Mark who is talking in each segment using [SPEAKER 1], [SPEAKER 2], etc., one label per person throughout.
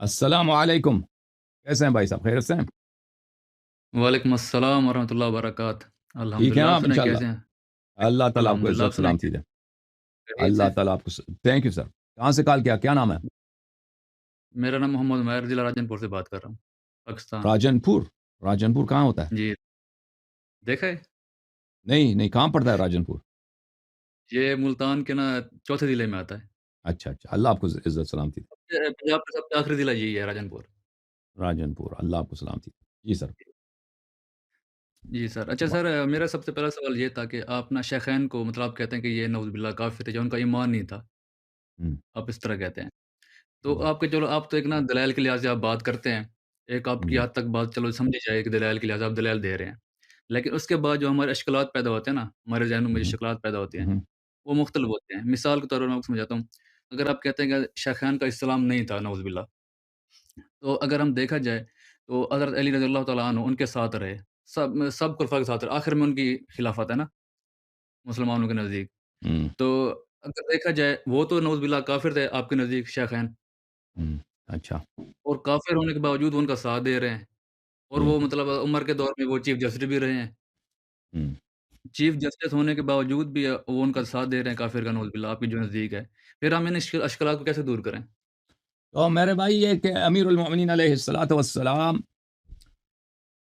[SPEAKER 1] السلام علیکم، کیسے ہیں بھائی صاحب؟ خیریت سے ہیں؟
[SPEAKER 2] وعلیکم السلام ورحمۃ اللہ وبرکاتہ۔
[SPEAKER 1] ٹھیک ہیں
[SPEAKER 2] الحمدللہ، آپ
[SPEAKER 1] آپ
[SPEAKER 2] سنائیں
[SPEAKER 1] انشاءاللہ؟
[SPEAKER 2] کیسے ہیں؟
[SPEAKER 1] اللہ تعالیٰ آپ کو
[SPEAKER 2] الحمدللہ، آپ
[SPEAKER 1] عزت
[SPEAKER 2] سنائیں
[SPEAKER 1] سلامتی دے۔
[SPEAKER 2] خیریت سے؟
[SPEAKER 1] اللہ تعالیٰ آپ کو تھینک یو سر۔ کہاں سے کال کیا نام ہے؟
[SPEAKER 2] میرا نام محمد ماہر، ضلع راجن پور سے بات کر رہا ہوں، پاکستان۔
[SPEAKER 1] راجن پور کہاں ہوتا ہے؟
[SPEAKER 2] جی، دیکھا ہے؟
[SPEAKER 1] نہیں نہیں، کہاں پڑتا ہے راجن پور؟
[SPEAKER 2] یہ ملتان کے نا چوتھے ضلع میں آتا ہے۔
[SPEAKER 1] اچھا اچھا، اللہ آپ کو عزت سلامتی دے۔
[SPEAKER 2] پنجاب کا سب سے آخری ضلع یہی ہے، راجن پور۔
[SPEAKER 1] راجن پور، اللہ آپ کو سلامتی دے جی سر۔
[SPEAKER 2] جی سر، اچھا سر، میرا سب سے پہلا سوال یہ تھا کہ آپ نا شیخین کو مطلب آپ کہتے ہیں کہ یہ نعوذ باللہ کافر تھے، جو ان کا ایمان نہیں تھا،
[SPEAKER 1] ہم،
[SPEAKER 2] آپ اس طرح کہتے ہیں۔ تو
[SPEAKER 1] ہم،
[SPEAKER 2] آپ کے چلو آپ تو ایک نا دلائل کے لحاظ سے آپ بات کرتے ہیں، ایک آپ کی
[SPEAKER 1] جی،
[SPEAKER 2] حد تک بات چلو سمجھی جائے کہ دلائل کے لحاظ سے آپ دلائل دے رہے ہیں۔ لیکن اس کے بعد جو ہمارے اشکالات پیدا ہوتے ہیں نا، ہمارے ذہنوں میں جو
[SPEAKER 1] ہم،
[SPEAKER 2] شکلات پیدا ہوتے ہیں،
[SPEAKER 1] ہم،
[SPEAKER 2] وہ مختلف ہوتے ہیں۔ مثال کے طور پر میں آپ کو سمجھاتا ہوں، اگر آپ کہتے ہیں کہ شیخین کا اسلام نہیں تھا نعوذ باللہ، تو اگر ہم دیکھا جائے تو حضرت علی رضی اللہ تعالیٰ عنہ ان کے ساتھ رہے، سب خلفاء کے ساتھ رہے، آخر میں ان کی خلافت ہے نا مسلمانوں کے نزدیک۔
[SPEAKER 1] ہم،
[SPEAKER 2] تو اگر دیکھا جائے وہ تو نعوذ باللہ کافر تھے آپ کے نزدیک شیخین،
[SPEAKER 1] ہم، اچھا،
[SPEAKER 2] اور کافر ہونے کے باوجود وہ ان کا ساتھ دے رہے ہیں، اور
[SPEAKER 1] جی،
[SPEAKER 2] وہ مطلب عمر کے دور میں وہ چیف جسٹس بھی رہے ہیں۔
[SPEAKER 1] ہم۔
[SPEAKER 2] چیف جسٹس ہونے کے باوجود بھی وہ ان کا ساتھ دے رہے ہیں کافر کا نعوذ باللہ آپ کی جو نزدیک ہے۔ پھر ہم ان اشکالات کو کیسے دور کریں؟
[SPEAKER 1] تو میرے بھائی یہ کہ امیر المؤمنین علیہ الصلاۃ والسلام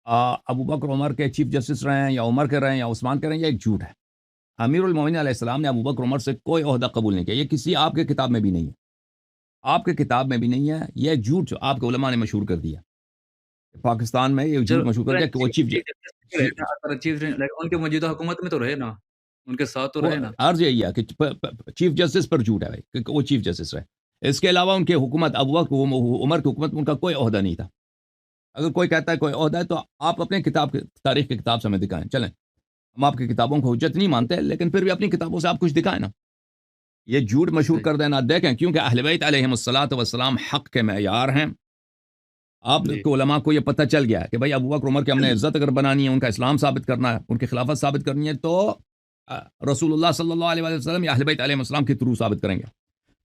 [SPEAKER 1] ابو بکر عمر کے چیف جسٹس رہے ہیں، یا عمر کے رہے ہیں، یا عثمان کے رہے ہیں، یہ ایک جھوٹ ہے۔ امیر المومنین علیہ السلام نے ابو بکر عمر سے کوئی عہدہ قبول نہیں کیا، یہ کسی آپ کے کتاب میں بھی نہیں ہے، آپ کے کتاب میں بھی نہیں ہے، یہ جھوٹ جو آپ کے علماء نے مشہور کر دیا پاکستان میں، یہ جھوٹ
[SPEAKER 2] چلو
[SPEAKER 1] مشہور کر دیا کہ وہ چیف
[SPEAKER 2] چیف جسٹس رہے نا، اگر چیف لیکن ان کے موجودہ حکومت میں تو رہے نا، ان کے ساتھ تو
[SPEAKER 1] وہ
[SPEAKER 2] رہے نا۔
[SPEAKER 1] عرض یہی ہے کہ چیف جسٹس پر جھوٹ ہے بھائی کہ وہ چیف جسٹس رہے، اس کے علاوہ ان کی حکومت ابو بکر عمر کی حکومت میں ان کا کوئی عہدہ نہیں تھا۔ اگر کوئی کہتا ہے کوئی عہدہ ہے تو آپ اپنے کتاب تاریخ کی کتاب سے ہمیں دکھائیں، چلیں ہم آپ کی کتابوں کو حجت نہیں مانتے، لیکن پھر بھی اپنی کتابوں سے آپ کچھ دکھائیں نا۔ یہ جھوٹ مشہور
[SPEAKER 2] صحیح،
[SPEAKER 1] کر دینا دیکھیں، کیونکہ اہل بیت علیہم الصلاۃ والسلام حق کے معیار ہیں۔ آپ
[SPEAKER 2] جی،
[SPEAKER 1] کے علماء کو یہ پتہ چل گیا ہے کہ بھائی ابو بکر عمر کی ہم نے عزت اگر بنانی ہے، ان کا اسلام ثابت کرنا ہے، ان کی خلافت ثابت کرنی ہے، تو رسول اللہ صلی اللہ علیہ وسلم یا اہل بیت علیہ السلام کے تھرو ثابت کریں گے۔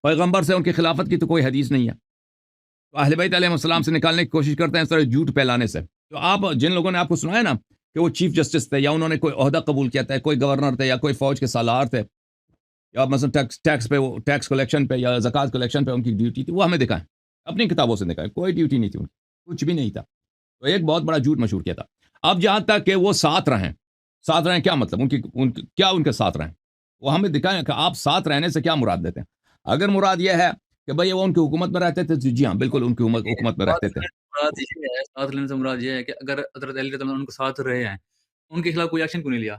[SPEAKER 1] پیغمبر سے ان کی خلافت کی تو کوئی حدیث نہیں ہے، تو اہل بیت علیہ السلام سے نکالنے کی کوشش کرتے ہیں اس طرح جھوٹ پھیلانے سے۔ تو آپ جن لوگوں نے آپ کو سنایا نا کہ وہ چیف جسٹس تھے، یا انہوں نے کوئی عہدہ قبول کیا تھا، کوئی گورنر تھے، یا کوئی فوج کے سالار تھے، یا مثلا ٹیکس پہ ٹیکس کلیکشن پہ یا زکوٰۃ کلیکشن پہ ان کی ڈیوٹی تھی، وہ ہمیں دکھائیں، اپنی کتابوں سے دکھائیں، کوئی ڈیوٹی نہیں تھی ان کی، کچھ بھی نہیں تھا۔ تو ایک بہت بڑا جھوٹ مشہور کیا تھا۔ اب جہاں تک کہ وہ ساتھ رہیں کیا مطلب کیا ان کے ساتھ رہیں، وہ ہمیں دکھائیں کہ آپ ساتھ رہنے سے کیا مراد دیتے ہیں۔ اگر مراد یہ ہے کہ بھئی وہ ان کی حکومت میں رہتے تھے، جی ہاں بالکل ان کی حکومت میں رہتے تھے۔
[SPEAKER 2] ساتھ لینے سے مراد یہ ہے کہ اگر حضرت علی رضی اللہ عنہ ان کے ساتھ رہے ہیں، ان کے خلاف کوئی ایکشن کیوں نہیں لیا؟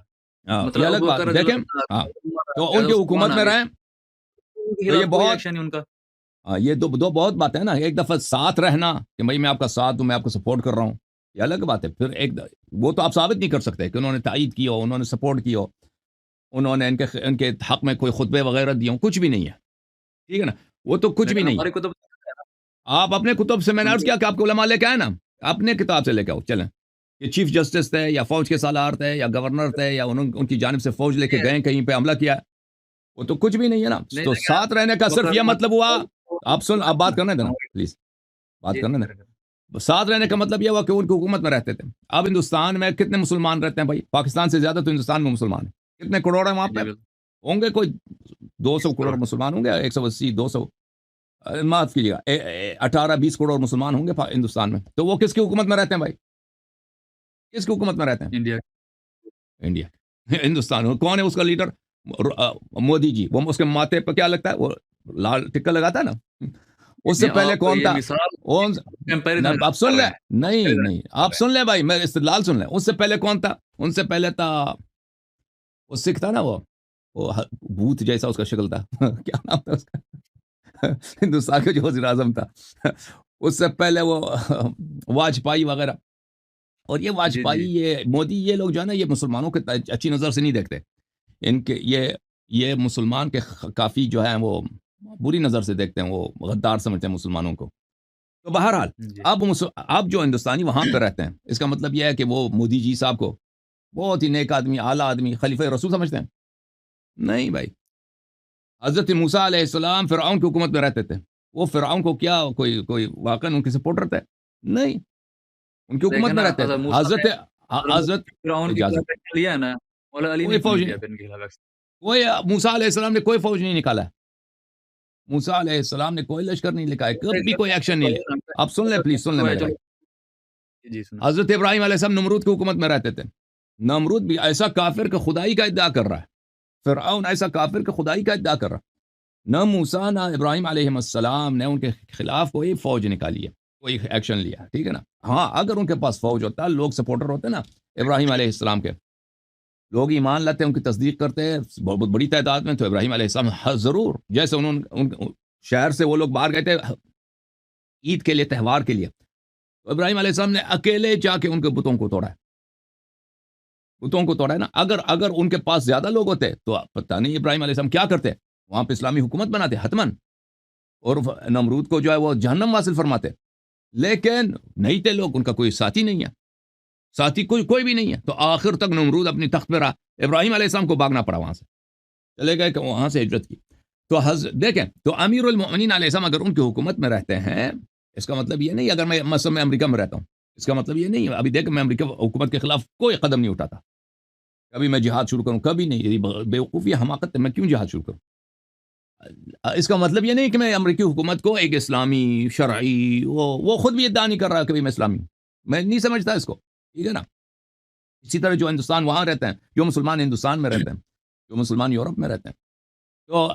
[SPEAKER 1] یہ
[SPEAKER 2] مطلب
[SPEAKER 1] الگ
[SPEAKER 2] ابو
[SPEAKER 1] بات
[SPEAKER 2] بکر رضی
[SPEAKER 1] دیکھیں،
[SPEAKER 2] اللہ
[SPEAKER 1] ہاں تو
[SPEAKER 2] عنہ
[SPEAKER 1] ان کی
[SPEAKER 2] عثمان
[SPEAKER 1] حکومت
[SPEAKER 2] آ
[SPEAKER 1] میں
[SPEAKER 2] گئے،
[SPEAKER 1] رہیں،
[SPEAKER 2] ان کے
[SPEAKER 1] تو یہ
[SPEAKER 2] خلاف کوئی
[SPEAKER 1] بہت
[SPEAKER 2] ایکشن نہیں ان کا۔
[SPEAKER 1] یہ دو بہت باتیں ہیں نا، ایک دفعہ ساتھ رہنا کہ بھائی میں آپ کا ساتھ ہوں، میں آپ کو سپورٹ کر رہا ہوں، یہ الگ بات ہے۔ پھر وہ تو آپ ثابت نہیں کر سکتے کہ انہوں نے تائید کی ہو، انہوں نے سپورٹ کی ہو، انہوں نے ان کے حق میں کوئی خطبے وغیرہ دیے ہوں، کچھ بھی نہیں ہے، ٹھیک ہے نا، وہ تو کچھ بھی
[SPEAKER 2] لیکن
[SPEAKER 1] نہیں ہے۔
[SPEAKER 2] ہماری کتب
[SPEAKER 1] آپ اپنے کتب سے، میں نے
[SPEAKER 2] ان
[SPEAKER 1] عرض
[SPEAKER 2] کے
[SPEAKER 1] کیا کہ آپ کو علماء لے کے آئے نا، اپنے کتاب سے لے کے آؤ، چلیں یہ چیف جسٹس تھے، یا فوج کے سالار تھے، یا گورنر تھے، یا ان کی جانب سے فوج لے کے گئے کہیں پہ حملہ کیا، وہ تو کچھ بھی نہیں ہے نا۔
[SPEAKER 2] نہیں
[SPEAKER 1] تو
[SPEAKER 2] لیکن
[SPEAKER 1] ساتھ رہنے کا
[SPEAKER 2] ابو
[SPEAKER 1] صرف
[SPEAKER 2] بکر
[SPEAKER 1] یہ مطلب ہوا، آپ بات کرنے دینا
[SPEAKER 2] ہماری-
[SPEAKER 1] پلیز، بات
[SPEAKER 2] جی
[SPEAKER 1] کرنے
[SPEAKER 2] جی
[SPEAKER 1] دیں۔
[SPEAKER 2] کریں
[SPEAKER 1] ساتھ رہنے کا
[SPEAKER 2] جی
[SPEAKER 1] مطلب یہ ہوا کہ ان کی حکومت میں رہتے تھے۔ اب ہندوستان میں کتنے مسلمان رہتے ہیں بھائی؟ پاکستان سے زیادہ تو ہندوستان میں مسلمان ہیں، کتنے کروڑ ہیں وہاں پہ؟
[SPEAKER 2] جی بالکل
[SPEAKER 1] ہوں گے کوئی 200 کروڑ
[SPEAKER 2] 20 کروڑ
[SPEAKER 1] مسلمان ہوں گے، 180 200، معاف کیجیے گا 18 20 کروڑ مسلمان ہوں گے ہندوستان میں، تو وہ کس کی حکومت میں رہتے ہیں بھائی؟ کس کی حکومت میں رہتے ہیں؟
[SPEAKER 2] انڈیا
[SPEAKER 1] انڈیا ہندوستان کون ہے اس کا لیڈر؟ مودی جی۔ وہ اس کے ماتھے پہ کیا لگتا ہے؟ وہ لال ٹکا لگاتا ہے نا۔ اس سے
[SPEAKER 2] نہیں
[SPEAKER 1] پہلے
[SPEAKER 2] آپ
[SPEAKER 1] کون
[SPEAKER 2] یہ
[SPEAKER 1] تھا؟
[SPEAKER 2] مثال کمپیریزن
[SPEAKER 1] آپ سن
[SPEAKER 2] کر رہے
[SPEAKER 1] لیں،
[SPEAKER 2] ہیں
[SPEAKER 1] نہیں نہیں آپ
[SPEAKER 2] comparison
[SPEAKER 1] سن لیں بھائی، میں استدلال سن لیں۔ اس سے پہلے کون تھا؟ ان سے پہلے تھا وہ سکھ تھا نا، وہ بھوت جیسا اس کا شکل تھا کیا نام تھا اس کا؟ ہندوستان کا جو وزیر اعظم تھا، اس سے پہلے وہ واجپائی وغیرہ، اور یہ
[SPEAKER 2] جی جی
[SPEAKER 1] واجپائی، یہ مودی، یہ لوگ جو ہے نا، یہ مسلمانوں کے اچھی نظر سے نہیں دیکھتے، ان کے یہ مسلمان کے کافی جو ہیں وہ بری نظر سے دیکھتے ہیں، وہ غدار سمجھتے ہیں مسلمانوں کو۔ تو بہرحال
[SPEAKER 2] جی
[SPEAKER 1] اب جو ہندوستانی وہاں پہ رہتے ہیں، اس کا مطلب یہ ہے کہ وہ مودی جی صاحب کو بہت ہی نیک آدمی، اعلیٰ آدمی، خلیفہ رسول سمجھتے ہیں؟ نہیں بھائی، حضرت موسیٰ علیہ السلام فرعون کی حکومت میں رہتے تھے، وہ فرعون کو کیا کوئی واقعا ان کے سپورٹر تھے؟ نہیں، ان کی حکومت
[SPEAKER 2] دیکھیں
[SPEAKER 1] میں
[SPEAKER 2] نا
[SPEAKER 1] رہتے تھے.
[SPEAKER 2] حضرت موسیٰ
[SPEAKER 1] حضرت
[SPEAKER 2] نے
[SPEAKER 1] حضرت
[SPEAKER 2] فرعون کے
[SPEAKER 1] اجازت
[SPEAKER 2] خلاف لیا ہے نا، مولا علی
[SPEAKER 1] کوئی
[SPEAKER 2] نے کیوں
[SPEAKER 1] فوج
[SPEAKER 2] نہیں
[SPEAKER 1] نہیں،
[SPEAKER 2] لیا پھر ان کے خلاف ایکشن؟
[SPEAKER 1] کوئی موسیٰ علیہ السلام نے کوئی فوج نہیں نکالا ہے. موسیٰ علیہ السلام نے کوئی لشکر نہیں لکھا ہے، کبھی کوئی ایکشن نہیں لیا. آپ سن لیں پلیز، سن لیں میرے بھائی.
[SPEAKER 2] جی سنا.
[SPEAKER 1] حضرت ابراہیم علیہ السلام نمرود کی حکومت میں رہتے تھے. نمرود بھی ایسا کافر کہ خدائی کا ادعا کر رہا ہے. فرعون ایسا کافر کہ خدائی کا ادعا کر رہا ہے. نہ موسیٰ نہ ابراہیم علیہ السلام نے ان کے خلاف کوئی فوج نکالی ہے، کوئی ایکشن لیا. ٹھیک ہے نا. ہاں اگر ان کے پاس فوج ہوتا، لوگ سپورٹر ہوتے نا ابراہیم علیہ السلام کے، لوگ ایمان لاتے، ان کی تصدیق کرتے بہت بڑی تعداد میں، تو ابراہیم علیہ السلام ضرور، جیسے ان شہر سے وہ لوگ باہر گئے تھے عید کے لیے، تہوار کے لیے، تو ابراہیم علیہ السلام نے اکیلے جا کے ان کے بتوں کو توڑا ہے. بتوں کو توڑا ہے نا. اگر ان کے پاس زیادہ لوگ ہوتے تو پتہ نہیں ابراہیم علیہ السلام کیا کرتے، وہاں پہ اسلامی حکومت بناتے حتمن، اور نمرود کو جو ہے وہ جہنم واصل فرماتے. لیکن نہیں تھے لوگ، ان کا کوئی ساتھی نہیں ہے، ساتھی کوئی بھی نہیں ہے. تو آخر تک نمرود اپنی تخت پہ رہا. ابراہیم علیہ السلام کو بھاگنا پڑا، وہاں سے چلے گئے کہ وہاں سے ہجرت کی. تو دیکھیں، تو امیر المؤمنین علیہ السلام اگر ان کی حکومت میں رہتے ہیں، اس کا مطلب یہ نہیں، اگر میں مثلا میں امریکہ میں رہتا ہوں، اس کا مطلب یہ نہیں. ابھی دیکھ، میں امریکہ حکومت کے خلاف کوئی قدم نہیں اٹھاتا، کبھی میں جہاد شروع کروں، کبھی نہیں. یہ بیوقوفی حماقت ہے، میں کیوں جہاد شروع کروں؟ اس کا مطلب یہ نہیں کہ میں امریکی حکومت کو ایک اسلامی شرعی، وہ خود بھی ادعا نہیں کر رہا کہ میں اسلامی ہوں. میں نہیں سمجھتا اس کو. ٹھیک ہے نا. اسی طرح جو ہندوستان وہاں رہتے ہیں، جو مسلمان ہندوستان میں رہتے ہیں، جو مسلمان یورپ میں رہتے ہیں. تو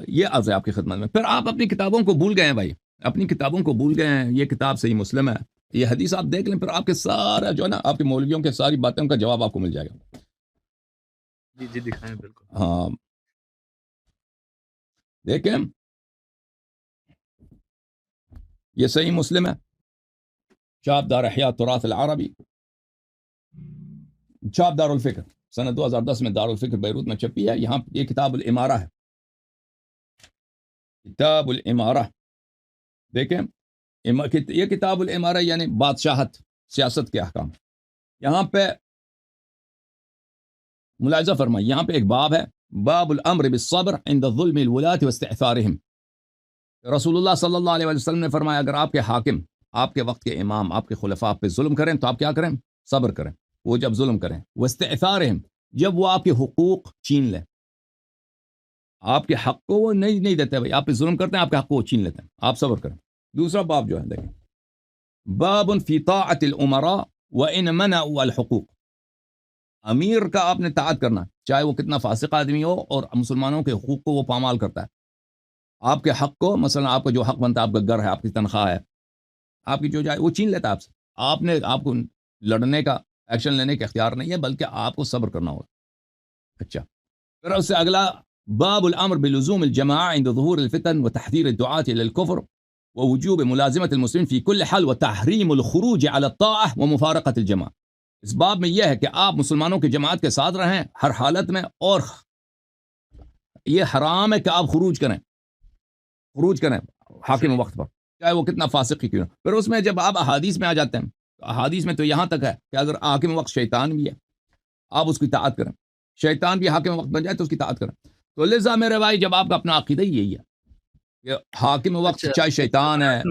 [SPEAKER 1] یہ عرض ہے آپ کی خدمت میں. پھر آپ اپنی کتابوں کو بھول گئے ہیں بھائی، اپنی کتابوں کو بھول گئے ہیں. یہ کتاب صحیح مسلم ہے، یہ حدیث آپ دیکھ لیں، پھر آپ کے سارا جو ہے نا، آپ کے مولویوں کے ساری باتوں کا جواب آپ کو مل جائے گا.
[SPEAKER 2] جی جی دکھائیں بالکل.
[SPEAKER 1] ہاں دیکھیں، یہ صحیح مسلم ہے، چاپ دار احیاء تراث العربی، چاپ دار الفکر، سنہ 2010 میں دار الفکر بیروت میں چھپی ہے. یہاں یہ کتاب الامارہ ہے، کتاب الامارہ. دیکھیں، یہ کتاب الامارہ یعنی بادشاہت، سیاست کے احکام. یہاں پہ ملاحظہ فرمائیں، یہاں پہ ایک باب ہے، باب الامر بالصبر عند ظلم الولاة واستعثارهم. رسول اللہ صلی اللہ علیہ وسلم نے فرمایا، اگر آپ کے حاکم، آپ کے وقت کے امام، آپ کے خلفاء پہ ظلم کریں تو آپ کیا کریں؟ صبر کریں. وہ جب ظلم کریں، واستعثارهم، جب وہ آپ کے حقوق چھین لیں، آپ کے حق کو وہ نہیں دیتے بھائی، آپ پہ ظلم کرتے ہیں، آپ کے حق کو وہ چھین لیتے ہیں، آپ صبر کریں. دوسرا باب جو ہے دیکھیں، باب فی طاعت الامراء وان منعوا الحقوق. امیر کا آپ نے طاعت کرنا، چاہے وہ کتنا فاسق آدمی ہو، اور مسلمانوں کے حقوق کو وہ پامال کرتا ہے. آپ کے حق کو، مثلا آپ کا جو حق بنتا ہے، آپ کا گھر ہے، آپ کی تنخواہ ہے، آپ کی جو جائے، وہ چھین لیتا ہے آپ سے. آپ کو لڑنے کا، ایکشن لینے کا اختیار نہیں ہے، بلکہ آپ کو صبر کرنا ہوگا. اچھا، پھر اس سے اگلا، باب الامر بلزوم الجماعة عند ظهور الفتن وتحذير الدعاة الى الكفر ووجوب ملازمة المسلمين في كل حال وتحريم الخروج على الطاعة ومفارقة الجماعة. اس باب میں یہ ہے کہ آپ مسلمانوں کی جماعت کے ساتھ رہیں ہر حالت میں، اور یہ حرام ہے کہ آپ خروج کریں حاکم وقت پر، چاہے وہ کتنا فاسق ہی کیوں. پھر اس میں جب آپ احادیث میں آ جاتے ہیں، تو احادیث میں تو یہاں تک ہے کہ اگر حاکم وقت شیطان بھی ہے، آپ اس کی اطاعت کریں. شیطان بھی حاکم وقت بن جائے تو اس کی اطاعت کریں. تو لذا میرے بھائی، جب آپ کا اپنا عقیدہ ہی یہی ہے کہ حاکم وقت چاہے شیطان ہے،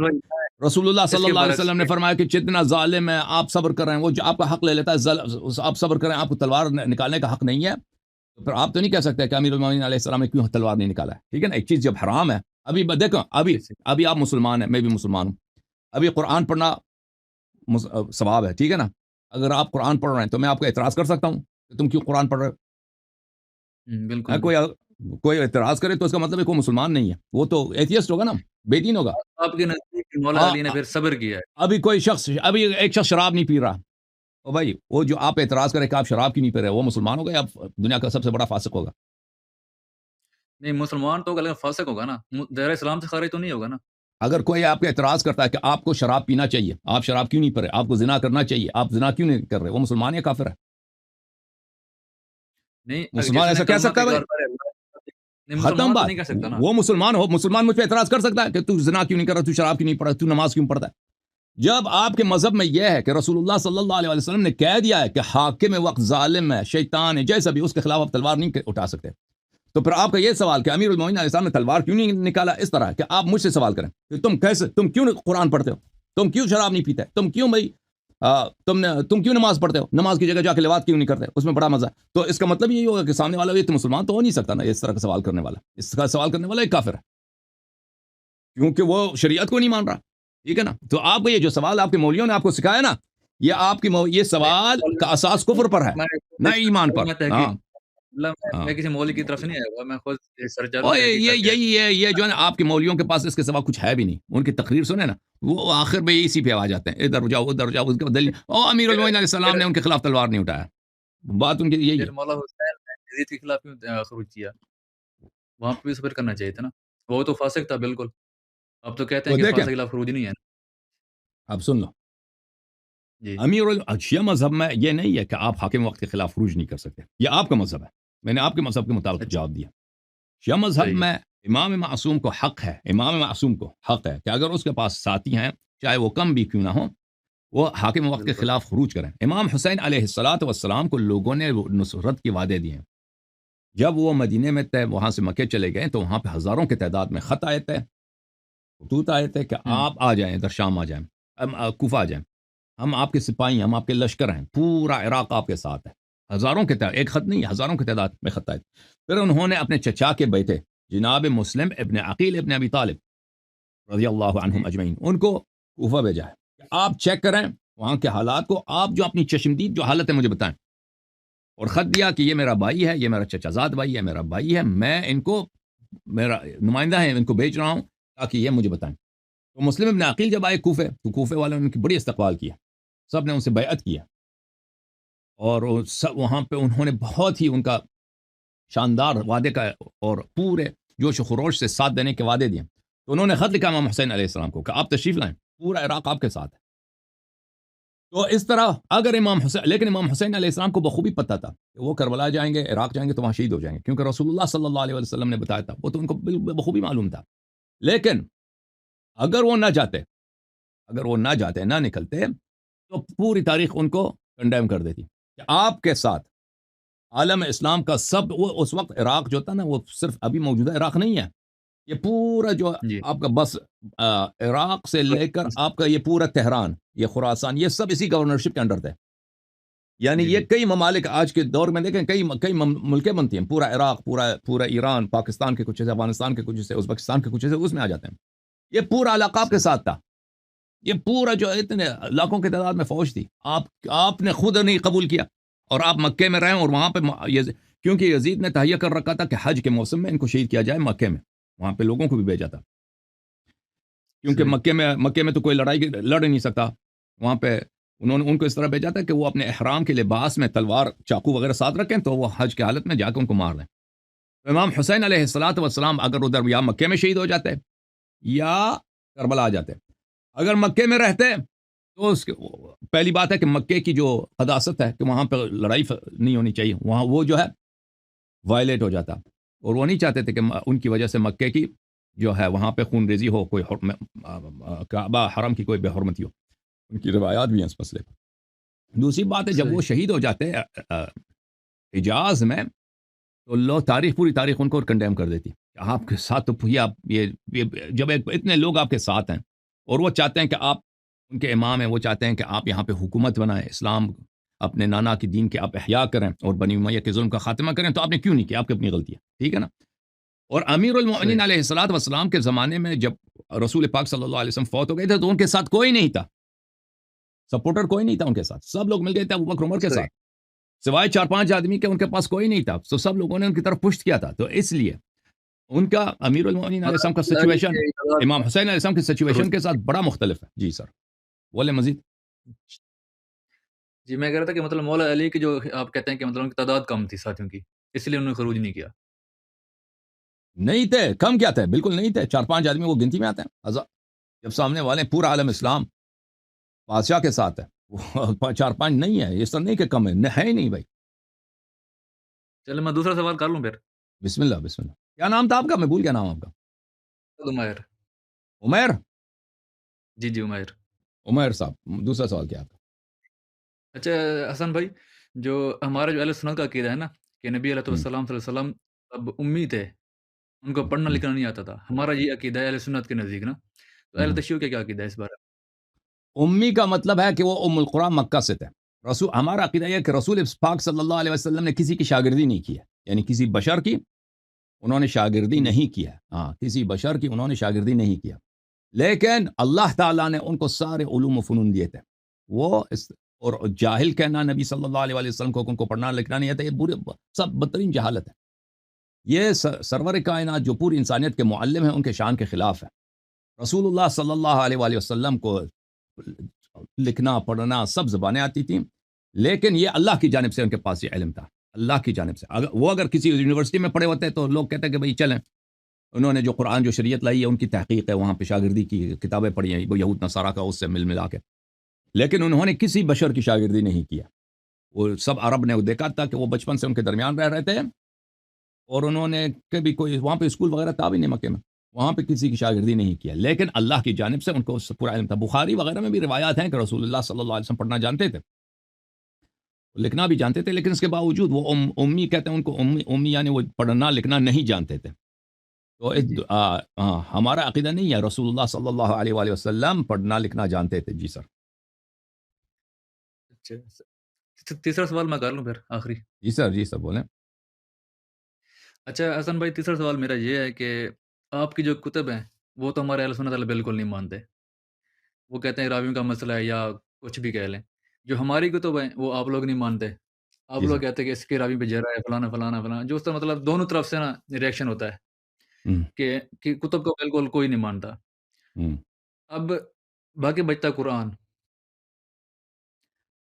[SPEAKER 1] رسول اللہ صلی اللہ علیہ وسلم نے فرمایا کہ جتنا ظالم ہے آپ صبر کر رہے ہیں، وہ جو آپ کا حق لے لیتا ہے، آپ صبر کریں، آپ کو تلوار نکالنے کا حق نہیں ہے. تو پھر آپ تو نہیں کہہ سکتے کہ امیر المومنین علیہ السلام نے کیوں تلوار نہیں نکالا ہے. ٹھیک ہے نا. ایک چیز جب حرام ہے، ابھی دیکھو، ابھی آپ مسلمان ہیں، میں بھی مسلمان ہوں، ابھی قرآن پڑھنا ثواب ہے. ٹھیک ہے نا. اگر آپ قرآن پڑھ رہے ہیں تو میں آپ کو اعتراض کر سکتا ہوں کہ تم کیوں قرآن پڑھ رہے ہو.
[SPEAKER 2] بالکل.
[SPEAKER 1] کوئی اعتراض کرے تو اس کا مطلب ہے کوئی مسلمان نہیں ہے، وہ تو ایتھیسٹ ہوگا نا، بے دین ہوگا.
[SPEAKER 2] آپ کے نزدیک مولا علی نے پھر صبر کیا ہے.
[SPEAKER 1] ابھی ایک شخص شراب نہیں پی رہا، او بھائی، وہ جو آپ اعتراض کرے کہ آپ شراب کیوں نہیں پی رہے، وہ مسلمان ہوگا یا دنیا کا سب سے بڑا فاسق ہوگا؟
[SPEAKER 2] نہیں، مسلمان تو اگر فاسق ہوگا نا، دائرہ اسلام سے خارج تو نہیں ہوگا نا.
[SPEAKER 1] اگر کوئی آپ کا اعتراض کرتا ہے کہ آپ کو شراب پینا چاہیے، آپ شراب کیوں نہیں پی رہے، آپ کو زنا کرنا چاہیے، آپ زنا کیوں نہیں کر رہے، وہ مسلمان یا کافر ہے؟
[SPEAKER 2] نہیں،
[SPEAKER 1] مسلمان ایسا کہہ سکتا ہے بھائی؟ ختم بات.
[SPEAKER 2] نہیں کہہ سکتا نا.
[SPEAKER 1] وہ مسلمان ہو، مسلمان مجھ پہ اعتراض کر سکتا ہے کہ تو زنا کیوں نہیں کر رہا، تو شراب کیوں نہیں پڑھا، تو نماز کیوں پڑھتا ہے. جب آپ کے مذہب میں یہ ہے کہ رسول اللہ صلی اللہ علیہ وسلم نے کہہ دیا ہے کہ حاکم وقت ظالم ہے، شیطان ہے، جیسا بھی، اس کے خلاف آپ تلوار نہیں اٹھا سکتے، تو پھر آپ کا یہ سوال کہ امیر المومنین علیہ السلام نے تلوار کیوں نہیں نکالا، اس طرح کہ آپ مجھ سے سوال کریں کہ تم کیوں قرآن پڑھتے ہو، تم کیوں شراب نہیں پیتے، تم کیوں بھائی تم کیوں نماز پڑھتے ہو، نماز کی جگہ جا کے لواط کیوں نہیں کرتے، اس میں بڑا مزہ ہے۔ تو اس کا مطلب یہی ہوگا کہ سامنے والا یہ تو مسلمان تو ہو نہیں سکتا نا، اس طرح کا سوال کرنے والا، اس کا سوال کرنے والا ایک کافر ہے، کیونکہ وہ شریعت کو نہیں مان رہا، ٹھیک ہے نا۔ تو آپ کو یہ جو سوال آپ کے مولویوں نے آپ کو سکھایا نا، یہ آپ کی یہ سوال کا اساس کفر پر ہے، نہ ایمان پر۔ ہاں ہاں
[SPEAKER 2] میں کسی مولوی کی طرف سے نہیں آیا ہوا، میں خود سرچ
[SPEAKER 1] اور یہ جو ہے نا آپ کے مولویوں کے پاس اس کے سوا کچھ ہے بھی نہیں، ان کی تقریر سنے نا وہ آخر میں اسی پہ آ جاتے ہیں، ادھر جاؤ ادھر جاؤ، اس کے دلیل امیر المومنین علیہ السلام نے ان کے خلاف تلوار نہیں اٹھایا، بات ان کی یہی ہے۔
[SPEAKER 2] پھر مولا حسین نے یزید کے خلاف کیوں خروج کیا؟ وہاں پہ بھی صبر کرنا چاہیے تھا نا، وہ تو فاسق تھا بالکل، اب تو کہتے
[SPEAKER 1] تو
[SPEAKER 2] ہیں کہ
[SPEAKER 1] دیکھیں
[SPEAKER 2] فاسق کے خلاف خروج نہیں ہے۔
[SPEAKER 1] اب سن لو،
[SPEAKER 2] جی
[SPEAKER 1] شیعہ مذہب میں یہ نہیں ہے کہ آپ حاکم وقت کے خلاف خروج نہیں کر سکتے، یہ آپ کا مذہب ہے، میں نے آپ کے مذہب کے مطابق
[SPEAKER 2] اچھا
[SPEAKER 1] جواب دیا۔ شیعہ مذہب
[SPEAKER 2] صحیح ہے،
[SPEAKER 1] میں امام معصوم کو حق ہے، امام معصوم کو حق ہے کہ اگر اس کے پاس ساتھی ہیں چاہے وہ کم بھی کیوں نہ ہو، وہ حاکم وقت کے
[SPEAKER 2] بالکل
[SPEAKER 1] خلاف خروج کریں۔ امام حسین علیہ الصلاۃ والسلام کو لوگوں نے نصرت کے وعدے دیے ہیں، جب وہ مدینے میں تھے وہاں سے مکے چلے گئے تو وہاں پہ ہزاروں کی تعداد میں خط آئے تھے، خطوط آئے تھے کہ
[SPEAKER 2] ہوں
[SPEAKER 1] آپ آ جائیں، ادھر شام آ جائیں، کوفہ آ جائیں، ہم آپ کے سپاہی، ہم آپ کے لشکر ہیں، پورا عراق آپ کے ساتھ ہے، ہزاروں کے تعداد، ایک خط نہیں ہزاروں کی تعداد میں خط آئے تھے۔ پھر انہوں نے اپنے چچا کے بیٹے جناب مسلم ابن عقیل ابن ابی طالب رضی اللہ عنہم
[SPEAKER 2] جی
[SPEAKER 1] اجمعین ان کو کوفہ بھیجا ہے کہ آپ چیک کریں وہاں کے حالات کو، آپ جو اپنی چشمدید جو حالت ہے مجھے بتائیں، اور خط دیا کہ یہ میرا بھائی ہے، یہ میرا چچا زاد بھائی ہے، میرا بھائی ہے، میں ان کو میرا نمائندہ ہے، ان کو بھیج رہا ہوں تاکہ یہ مجھے بتائیں۔ تو مسلم ابن عقیل جب آئے کوفے تو کوفے والوں نے ان کی بڑی استقبال کیا، سب نے ان سے بیعت کیا، اور وہاں پہ انہوں نے بہت ہی ان کا شاندار وعدے کا اور پورے جوش و خروش سے ساتھ دینے کے وعدے دیے۔ تو انہوں نے خط لکھا امام حسین علیہ السلام کو کہ آپ تشریف لائیں، پورا عراق آپ کے ساتھ ہے۔ تو اس طرح اگر امام حسین، لیکن امام حسین علیہ السلام کو بخوبی پتہ تھا کہ وہ کربلا جائیں گے، عراق جائیں گے تو وہاں شہید ہو جائیں گے، کیونکہ رسول اللہ صلی اللہ علیہ وسلم نے بتایا تھا، وہ تو ان کو بخوبی معلوم تھا۔ لیکن اگر وہ نہ جاتے نہ نکلتے تو پوری تاریخ ان کو کنڈیم کر دیتی کہ آپ کے ساتھ عالم اسلام کا سب، وہ اس وقت عراق جو تھا نا وہ صرف ابھی موجودہ عراق نہیں ہے، یہ پورا جو
[SPEAKER 2] جی
[SPEAKER 1] آپ کا بس عراق سے لے کر آپ کا یہ پورا تہران، یہ خراسان، یہ سب اسی گورنرشپ کے انڈر تھے، یعنی
[SPEAKER 2] جی
[SPEAKER 1] یہ
[SPEAKER 2] جی
[SPEAKER 1] کئی ممالک آج کے دور میں دیکھیں کئی ملکیں بنتی ہیں، پورا عراق، پورا ایران، پاکستان کے کچھ حصے، افغانستان کے کچھ حصے، ازبکستان کے کچھ حصے اس میں آ جاتے ہیں۔ یہ پورا علاقہ آپ کے
[SPEAKER 2] صحیح
[SPEAKER 1] ساتھ تھا، یہ پورا جو اتنے لاکھوں کی تعداد میں فوج تھی، آپ نے خود نہیں قبول کیا، اور آپ مکے میں رہیں، اور وہاں پہ کیونکہ یزید نے تہیہ کر رکھا تھا کہ حج کے موسم میں ان کو شہید کیا جائے مکے میں، وہاں پہ لوگوں کو بھی بھیجا تھا، کیونکہ
[SPEAKER 2] صحیح
[SPEAKER 1] مکے میں تو کوئی لڑائی لڑ نہیں سکتا، وہاں پہ انہوں نے ان کو اس طرح بھیجا تھا کہ وہ اپنے احرام کے لباس میں تلوار چاقو وغیرہ ساتھ رکھیں تو وہ حج کی حالت میں جا کے ان کو مار دیں۔ تو امام حسین علیہ الصلاۃ والسلام اگر ادھر یا مکے میں شہید ہو جاتے یا کربلا آ جاتے، اگر مکے میں رہتے تو پہلی بات ہے کہ مکے کی جو قداست ہے کہ وہاں پہ لڑائی نہیں ہونی چاہیے، وہاں وہ جو ہے وائلیٹ ہو جاتا، اور وہ نہیں چاہتے تھے کہ ان کی وجہ سے مکے کی جو ہے وہاں پہ خون ریزی ہو، کوئی کعبہ حرم کی کوئی بے حرمتی ہو، ان کی روایات بھی ہیں اس مسئلے پر۔ دوسری بات ہے جب وہ
[SPEAKER 2] صحیح
[SPEAKER 1] شہید ہو جاتے حجاز میں تو پوری تاریخ ان کو کنڈیم کر دیتی کہ آپ کے ساتھ تو یہ جب اتنے لوگ آپ کے ساتھ ہیں اور وہ چاہتے ہیں کہ آپ ان کے امام ہیں، وہ چاہتے ہیں کہ آپ یہاں پہ حکومت بنائیں، اسلام اپنے نانا کی دین کے آپ احیاء کریں اور بنی امیہ کے ظلم کا خاتمہ کریں، تو آپ نے کیوں نہیں کیا؟ آپ کی اپنی غلطی ہے، ٹھیک ہے نا۔ اور امیر المؤمنین
[SPEAKER 2] صحیح
[SPEAKER 1] علیہ الصلوۃ والسلام کے زمانے میں جب رسول پاک صلی اللہ علیہ وسلم فوت ہو گئے تھے تو ان کے ساتھ کوئی نہیں تھا، سپورٹر کوئی نہیں تھا ان کے ساتھ، سب لوگ مل گئے تھے ابوبکر عمر کے
[SPEAKER 2] صحیح
[SPEAKER 1] ساتھ، سوائے 4-5 آدمی کے ان کے پاس کوئی نہیں تھا، تو سب لوگوں نے ان کی طرف پشت کیا تھا، تو اس لیے ان کا امیر المؤمنین علیہ السلام کا
[SPEAKER 2] مولا علی
[SPEAKER 1] سچویشن
[SPEAKER 2] کے اقتدار
[SPEAKER 1] امام حسین علیہ السلام کی سچویشن
[SPEAKER 2] خروج
[SPEAKER 1] کے ساتھ بڑا مختلف ہے۔ جی سر بولے مزید۔
[SPEAKER 2] جی میں کہہ رہا تھا کہ مطلب مولا علی کی جو آپ کہتے ہیں کہ مطلب ان کی تعداد کم تھی ساتھیوں کی، اس لیے انہوں نے خروج نہیں کیا۔
[SPEAKER 1] نہیں تھے، کم کیا تھے، بالکل نہیں تھے، 4-5 آدمی وہ گنتی میں آتے ہیں، جب سامنے والے پورا عالم اسلام بادشاہ کے ساتھ ہے، 4-5 نہیں ہے، اس طرح نہیں کہ کم ہے ہی نہیں بھائی۔
[SPEAKER 2] چلے میں دوسرا سوال کر لوں پھر۔
[SPEAKER 1] بسم اللہ بسم اللہ، کیا نام تھا آپ کا؟ میں بھول گیا نام آپ کا۔
[SPEAKER 2] عمیر
[SPEAKER 1] عمیر
[SPEAKER 2] جی جی عمیر۔
[SPEAKER 1] عمیر صاحب، دوسرا سوال کیا آپ کا؟
[SPEAKER 2] اچھا حسن بھائی، جو ہمارا جو اہل سنت کا عقیدہ ہے نا کہ نبی علیہ
[SPEAKER 1] ہوں،
[SPEAKER 2] السلام صلی اللہ علیہ وسلم اب امی تھے، ان کو پڑھنا
[SPEAKER 1] ہم،
[SPEAKER 2] لکھنا نہیں آتا تھا۔ ہمارا یہ عقیدہ ہے اہل سنت کے نزدیک نا، تو اہل
[SPEAKER 1] ہم۔
[SPEAKER 2] تشیع کا کیا عقیدہ ہے اس بارے
[SPEAKER 1] امی کا مطلب ہے کہ وہ ام القرآن مکہ سے تھے۔ رسول ہمارا عقیدہ یہ ہے کہ رسول پاک صلی اللہ علیہ وسلم نے کسی کی شاگردی نہیں کی ہے، یعنی کسی بشر کی انہوں نے شاگردی
[SPEAKER 2] میں؟ جی،
[SPEAKER 1] نہیں کیا، ہاں کسی بشر کی انہوں نے شاگردی نہیں کیا، لیکن اللہ تعالیٰ نے ان کو سارے علوم و فنون دیے تھے۔ وہ اور جاہل کہنا نبی صلی اللہ علیہ وآلہ وسلم کو کہ ان کو پڑھنا لکھنا نہیں آتا، یہ برے سب بدترین جہالت ہے۔ یہ سرور کائنات جو پوری انسانیت کے معلم ہیں ان کے شان کے خلاف ہے۔ رسول اللہ صلی اللہ علیہ وآلہ وسلم کو لکھنا پڑھنا سب زبانیں آتی تھیں، لیکن یہ اللہ کی جانب سے ان کے پاس یہ علم تھا، اللہ کی جانب سے۔ اگر کسی یونیورسٹی میں پڑھے ہوتے تو لوگ کہتے ہیں کہ بھئی چلیں، انہوں نے جو قرآن جو شریعت لائی ہے ان کی تحقیق ہے، وہاں پہ شاگردی کی کتابیں پڑھی ہیں وہ یہود نصارہ کا، اس سے مل ملا کے، لیکن انہوں نے کسی بشر کی شاگردی نہیں کیا۔ وہ سب عرب نے دیکھا تھا کہ وہ بچپن سے ان کے درمیان رہ رہے تھے، اور انہوں نے کبھی کوئی وہاں پہ اسکول وغیرہ تھا بھی نہیں مکے میں، وہاں پہ کسی کی شاگردی نہیں کیا، لیکن اللہ کی جانب سے ان کو اس پورا علم تھا۔ بخاری وغیرہ میں بھی روایات ہیں کہ رسول اللہ صلی اللہ علیہ وسلم پڑھنا جانتے تھے، لکھنا بھی جانتے تھے، لیکن اس کے باوجود وہ امی کہتے ہیں ان کو، امی یعنی وہ پڑھنا لکھنا نہیں جانتے تھے۔ تو
[SPEAKER 2] جی،
[SPEAKER 1] ہمارا عقیدہ نہیں ہے، رسول اللہ صلی اللہ علیہ وآلہ وسلم پڑھنا لکھنا جانتے تھے۔ جی سر،
[SPEAKER 2] اچھا تیسرا سوال میں کر لوں پھر آخری؟
[SPEAKER 1] جی سر، جی سر بولیں۔
[SPEAKER 2] اچھا حسن بھائی، تیسرا سوال میرا یہ ہے کہ آپ کی جو کتب ہیں وہ تو ہمارے اہل سنت والے بالکل نہیں مانتے، وہ کہتے ہیں راویوں کا مسئلہ ہے یا کچھ بھی کہہ لیں۔ جو ہماری کتب ہیں وہ آپ لوگ نہیں مانتے، آپ
[SPEAKER 1] جی
[SPEAKER 2] لوگ
[SPEAKER 1] سر۔
[SPEAKER 2] کہتے ہیں کہ اس کے راوی پہ جرح ہے، فلانا فلانا فلانا، جو اس کا مطلب دونوں طرف سے نا ریئیکشن ہوتا ہے
[SPEAKER 1] ہم،
[SPEAKER 2] کہ کتب کو بالکل کوئی نہیں مانتا۔
[SPEAKER 1] ہم،
[SPEAKER 2] اب باقی بچتا قرآن،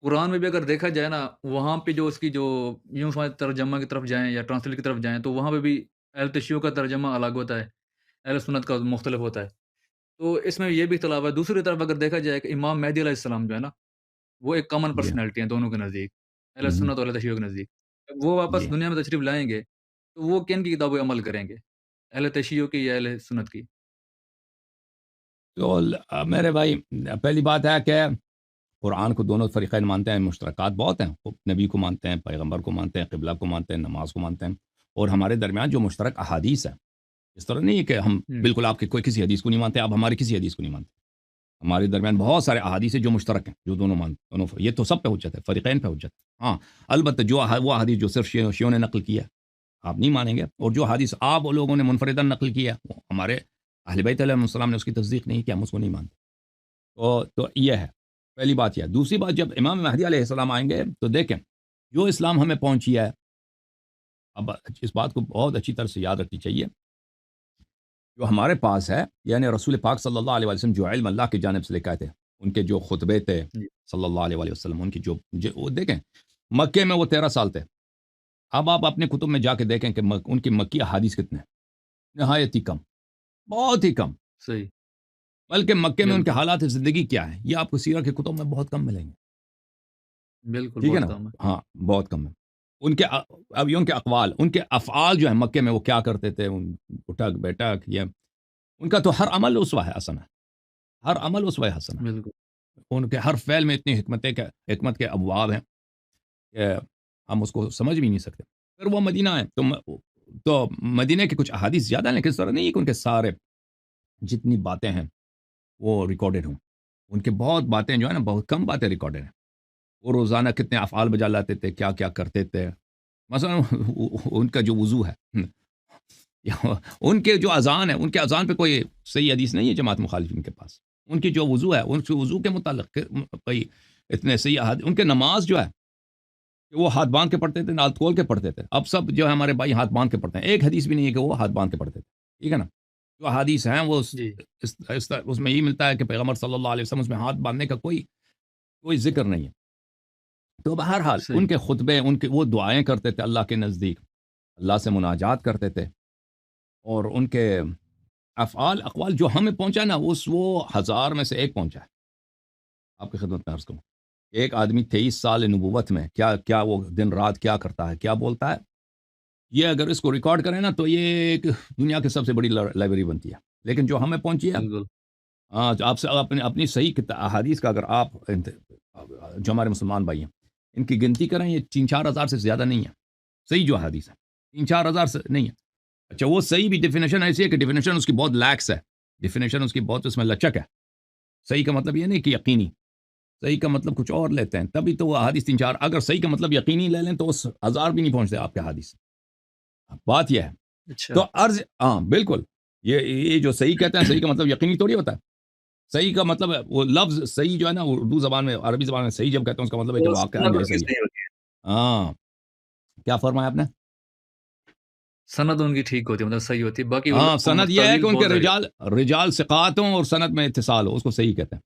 [SPEAKER 2] قرآن میں بھی اگر دیکھا جائے نا، وہاں پہ جو اس کی جو یوں سمجھ ترجمہ کی طرف جائیں یا ٹرانسلیٹ کی طرف جائیں تو وہاں پہ بھی اہل تشیع کا ترجمہ الگ ہوتا ہے، اہل سنت کا مختلف ہوتا ہے۔ تو اس میں یہ بھی اختلاف ہے۔ دوسری طرف اگر دیکھا جائے کہ امام مہدی علیہ السلام جو ہے نا، وہ ایک کامن
[SPEAKER 1] جی ہاں،
[SPEAKER 2] پرسنالٹی ہیں دونوں کے نزدیک، اہل
[SPEAKER 1] ہم،
[SPEAKER 2] سنت اور اہل تشیع کے نزدیک۔ جب وہ
[SPEAKER 1] جی
[SPEAKER 2] واپس
[SPEAKER 1] ہاں۔
[SPEAKER 2] دنیا میں تشریف لائیں گے تو وہ کن کی کتابوں پہ عمل کریں گے، اہل تشیع کی یا اہل سنت کی؟
[SPEAKER 1] تو میرے بھائی، پہلی بات ہے کہ قرآن کو دونوں فریقین مانتے ہیں، مشترکات بہت ہیں، وہ نبی کو مانتے ہیں، پیغمبر کو مانتے ہیں، قبلہ کو مانتے ہیں، نماز کو مانتے ہیں، اور ہمارے درمیان جو مشترک احادیث ہیں، اس طرح نہیں ہے کہ ہم
[SPEAKER 2] ہوں،
[SPEAKER 1] بالکل آپ کے کوئی کسی حدیث کو نہیں مانتے، آپ ہماری کسی حدیث کو نہیں مانتے۔ ہمارے درمیان بہت سارے احادیث ہیں جو مشترک ہیں، جو دونوں مانتے، دونوں یہ تو سب پہ حجت ہے، فریقین پہ حجت ہے۔ ہاں، البتہ جو وہ احادیث جو صرف شیعوں نے نقل کیا ہے آپ نہیں مانیں گے، اور جو حدیث آپ لوگوں نے منفرداً نقل کیا ہے وہ ہمارے اہل بیت علیہ السلام نے اس کی تصدیق نہیں کیا، ہم اس کو نہیں مانتے۔ تو یہ ہے پہلی بات۔ یہ دوسری بات، جب امام مہدی علیہ السلام آئیں گے تو دیکھیں جو اسلام ہمیں پہنچی ہے، اب اس بات کو بہت اچھی طرح سے یاد رکھنی چاہیے، جو ہمارے پاس ہے یعنی رسول پاک صلی اللہ علیہ وسلم جو علم اللہ کی جانب سے لے کے آئے تھے، ان کے جو خطبے تھے
[SPEAKER 2] جی،
[SPEAKER 1] صلی اللہ علیہ وآلہ وسلم، ان کی وہ دیکھیں، مکے میں وہ 13 سال تھے۔ اب آپ اپنے کتب میں جا کے دیکھیں کہ ان کی مکی احادیث کتنے ہیں، نہایت ہی کم، بہت ہی کم،
[SPEAKER 2] صحیح،
[SPEAKER 1] بلکہ مکے میں ان کے
[SPEAKER 2] بالکل،
[SPEAKER 1] حالات زندگی کیا ہے یہ آپ کو سیرت کے کتب میں بہت کم ملیں گے۔
[SPEAKER 2] بالکل
[SPEAKER 1] ٹھیک ہے
[SPEAKER 2] بہت
[SPEAKER 1] نا؟
[SPEAKER 2] کم ہے۔
[SPEAKER 1] ہاں، بہت کم ہے۔ ان کے اب یہ ان کے اقوال، ان کے افعال جو ہیں مکے میں وہ کیا کرتے تھے، اٹھک بیٹھک، یہ ان کا تو ہر عمل اسوہ ہے حسن ہے، ہر عمل اسوہ حسن ہے۔
[SPEAKER 2] بالکل،
[SPEAKER 1] ان کے ہر فعل میں اتنی حکمت کے ابواب ہیں کہ ہم اس کو سمجھ بھی نہیں سکتے۔ پھر وہ مدینہ ہے تو مدینہ کے کچھ احادیث زیادہ ہیں، لیکن اس طرح نہیں ہے کہ ان کے سارے جتنی باتیں ہیں وہ ریکارڈڈ ہوں۔ ان کے بہت باتیں جو ہے نا، بہت کم باتیں ریکارڈڈ ہیں۔ وہ روزانہ کتنے افعال بجا لاتے تھے، کیا کیا کرتے تھے، مثلا ان کا جو وضو ہے، ان کے جو اذان ہے، ان کے اذان پہ کوئی صحیح حدیث نہیں ہے جماعت مخالفین کے پاس۔ ان کی جو وضو ہے، ان کے وضو کے متعلق کوئی اتنے صحیح ان کے نماز جو ہے کہ وہ ہاتھ باندھ کے پڑھتے تھے، نال کھول کے پڑھتے تھے۔ اب سب جو ہے ہمارے بھائی ہاتھ باندھ کے پڑھتے ہیں، ایک حدیث بھی نہیں ہے کہ وہ ہاتھ باندھ کے پڑھتے تھے، ٹھیک ہے نا؟ جو حدیث ہیں وہ
[SPEAKER 2] جی،
[SPEAKER 1] اس میں یہ ملتا ہے کہ پیغمبر صلی اللہ علیہ وسلم اس میں ہاتھ باندھنے کا کوئی ذکر نہیں ہے۔ تو بہرحال ان
[SPEAKER 2] صحیح،
[SPEAKER 1] کے خطبے، ان کے وہ دعائیں کرتے تھے اللہ کے نزدیک، اللہ سے مناجات کرتے تھے، اور ان کے افعال اقوال جو ہمیں پہنچا نا، وہ 1000 میں سے ایک پہنچا ہے۔ آپ کی خدمت میں عرض کروں، ایک آدمی 23 سال نبوت میں کیا کیا وہ دن رات کیا کرتا ہے، کیا بولتا ہے، یہ اگر اس کو ریکارڈ کریں نا تو یہ ایک دنیا کی سب سے بڑی لائبریری بنتی ہے۔ لیکن جو ہمیں پہنچی ہے،
[SPEAKER 2] بالکل،
[SPEAKER 1] آپ سے اپنی صحیح احادیث کا اگر آپ جو ہمارے مسلمان بھائی ہیں ان کی گنتی کریں، یہ 3-4 ہزار سے زیادہ نہیں ہے صحیح جو حدیث ہے، 3-4 ہزار نہیں ہے. اچھا وہ صحیح بھی ڈیفینیشن ایسی ہے کہ ڈیفینیشن اس کی بہت لیکس ہے, ڈیفینیشن اس کی بہت اس میں لچک ہے. صحیح کا مطلب یہ نہیں کہ یقینی, صحیح کا مطلب کچھ اور لیتے ہیں, تبھی تو وہ حدیث 3-4, اگر صحیح کا مطلب یقینی لے لیں تو اس 1000 بھی نہیں پہنچتے آپ کے حدیث. بات یہ ہے.
[SPEAKER 2] اچھا
[SPEAKER 1] تو عرض ہاں بالکل, یہ جو صحیح کہتے ہیں صحیح کا مطلب یقینی تھوڑی ہوتا ہے. صحیح کا مطلب ہے وہ لفظ صحیح جو ہے نا اردو زبان میں, عربی زبان میں صحیح جب کہتے ہیں اس کا مطلب ہے کہ
[SPEAKER 2] وہ
[SPEAKER 1] واقعہ
[SPEAKER 2] سند
[SPEAKER 1] یہ
[SPEAKER 2] ان کی
[SPEAKER 1] صحیح ہے.
[SPEAKER 2] صحیح ہوتی ہے,
[SPEAKER 1] ہاں کیا فرمایا آپ نے؟
[SPEAKER 2] سند ان کی ٹھیک ہوتی ہے, مطلب صحیح ہوتی ہے. باقی
[SPEAKER 1] ہاں
[SPEAKER 2] علماء
[SPEAKER 1] سند یہ ہے
[SPEAKER 2] تعویل
[SPEAKER 1] کہ ان کے
[SPEAKER 2] بہت ساری
[SPEAKER 1] رجال ثقات ہوں اور سند میں اتصال ہو, اس کو صحیح کہتے ہیں.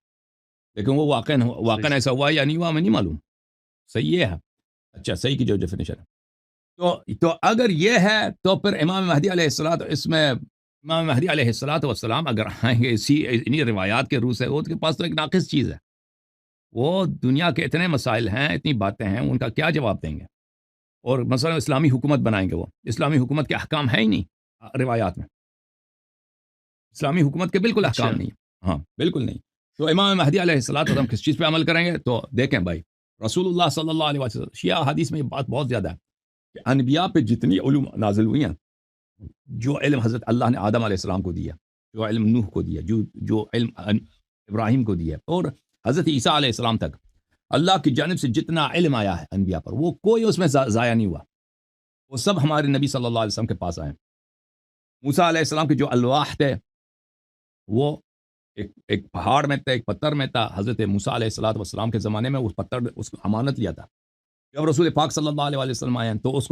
[SPEAKER 1] لیکن وہ واقعا
[SPEAKER 2] صحیح.
[SPEAKER 1] ایسا ہوا یا نہیں ہوا ہمیں نہیں معلوم. صحیح یہ ہے. اچھا صحیح کی جو ڈیفینیشن ہے تو اگر یہ ہے تو پھر امام مہدی علیہ السلام, اس میں امام مہدی علیہ السلام والسلام اگر آئیں گے انہی روایات کے روح سے, وہ کے پاس تو ایک ناقص چیز ہے. وہ دنیا کے اتنے مسائل ہیں, اتنی باتیں ہیں, ان کا کیا جواب دیں گے؟ اور مثلا اسلامی حکومت بنائیں گے, وہ اسلامی حکومت کے احکام ہے ہی نہیں روایات میں. اسلامی حکومت کے بالکل
[SPEAKER 2] اچھا
[SPEAKER 1] احکام نہیں. ہاں بالکل نہیں. تو امام مہدی علیہ السلام کس چیز پہ عمل کریں گے؟ تو دیکھیں بھائی, رسول اللہ صلی اللہ علیہ وسلم, شیعہ حدیث میں یہ بات بہت زیادہ ہے کہ انبیاء پہ جتنی علوم نازل ہوئی ہیں, جو علم حضرت اللہ نے آدم علیہ السلام کو دیا, جو علم نوح کو دیا, جو علم ابراہیم کو دیا, اور حضرت عیسیٰ علیہ السلام تک اللہ کی جانب سے جتنا علم آیا ہے انبیاء پر, وہ کوئی اس میں ضائع نہیں ہوا. وہ سب ہمارے نبی صلی اللہ علیہ وسلم کے پاس آئے. موسیٰ علیہ السلام کے جو الواح تھے وہ ایک پہاڑ میں تھا, ایک پتھر میں تھا. حضرت موسیٰ علیہ السلام کے زمانے میں اس پتھر اس کو امانت لیا تھا. جب رسول پاک صلی اللہ علیہ وسلم آئے تو اس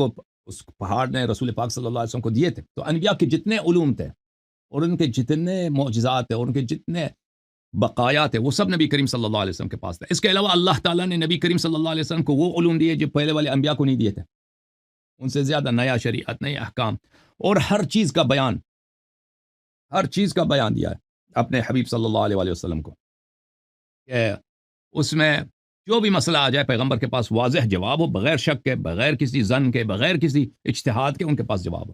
[SPEAKER 1] پہاڑ نے رسول پاک صلی اللہ علیہ وسلم کو دیے تھے. تو انبیاء کے جتنے علوم تھے اور ان کے جتنے معجزات تھے اور ان کے جتنے بقایا تھے, وہ سب نبی کریم صلی اللہ علیہ وسلم کے پاس تھے. اس کے علاوہ اللہ تعالیٰ نے نبی کریم صلی اللہ علیہ وسلم کو وہ علوم دیے جو پہلے والے انبیاء کو نہیں دیے تھے. ان سے زیادہ نیا شریعت, نئے احکام, اور ہر چیز کا بیان دیا ہے اپنے حبیب صلی اللہ علیہ وسلم کو, کہ اس میں جو بھی مسئلہ آ جائے پیغمبر کے پاس واضح جواب ہو, بغیر شک کے, بغیر کسی ظن کے, بغیر کسی اجتہاد کے ان کے پاس جواب ہو.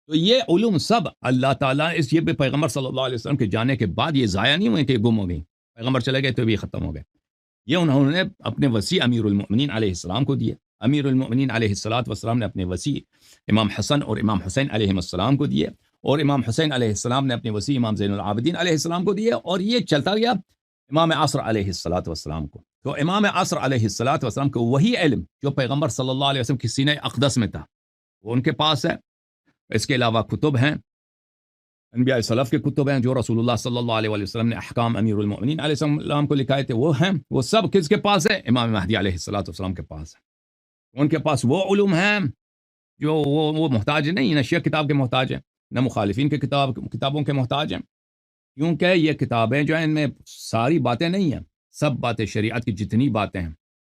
[SPEAKER 1] تو یہ علوم سب اللہ تعالیٰ اس یہ پیغمبر صلی اللہ علیہ وسلم کے جانے کے بعد یہ ضائع نہیں ہوئے کہ یہ گم ہو گئی, پیغمبر چلے گئے تو بھی ختم ہو گئے. یہ انہوں نے اپنے وسیع امیر المؤمنین علیہ السلام کو دیے. امیر المؤمنین علیہ السلام نے اپنے وسیع امام حسن اور امام حسین علیہ السلام کو دیے, اور امام حسین علیہ السلام نے اپنے وسیع امام زین العابدین علیہ السلام کو دیے, اور یہ چلتا گیا امام عصر علیہ السلام کو. تو امام عصر علیہ السلام کو وہی علم جو پیغمبر صلی اللہ علیہ وسلم کی سینہ اقدس میں تھا وہ ان کے پاس ہے. اس کے علاوہ کتب ہیں, انبیاء سلف کے کتب ہیں جو رسول اللہ صلی اللہ علیہ وسلم نے احکام امیر المؤمنین علیہ السلام کو لکھائے تھے, وہ ہیں. وہ سب کس کے پاس ہے؟ امام مہدی علیہ السلام کے پاس ہے. ان کے پاس وہ علوم ہیں جو وہ محتاج نہیں, نہ شیعہ کتاب کے محتاج ہیں, نہ مخالفین کے کتابوں کے محتاج ہیں, کیونکہ یہ کتابیں جو ہیں ان میں ساری باتیں نہیں ہیں. سب باتیں شریعت کی جتنی باتیں ہیں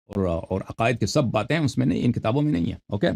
[SPEAKER 1] اور عقائد کے سب باتیں ہیں اس میں نہیں, ان کتابوں میں نہیں ہیں. اوکے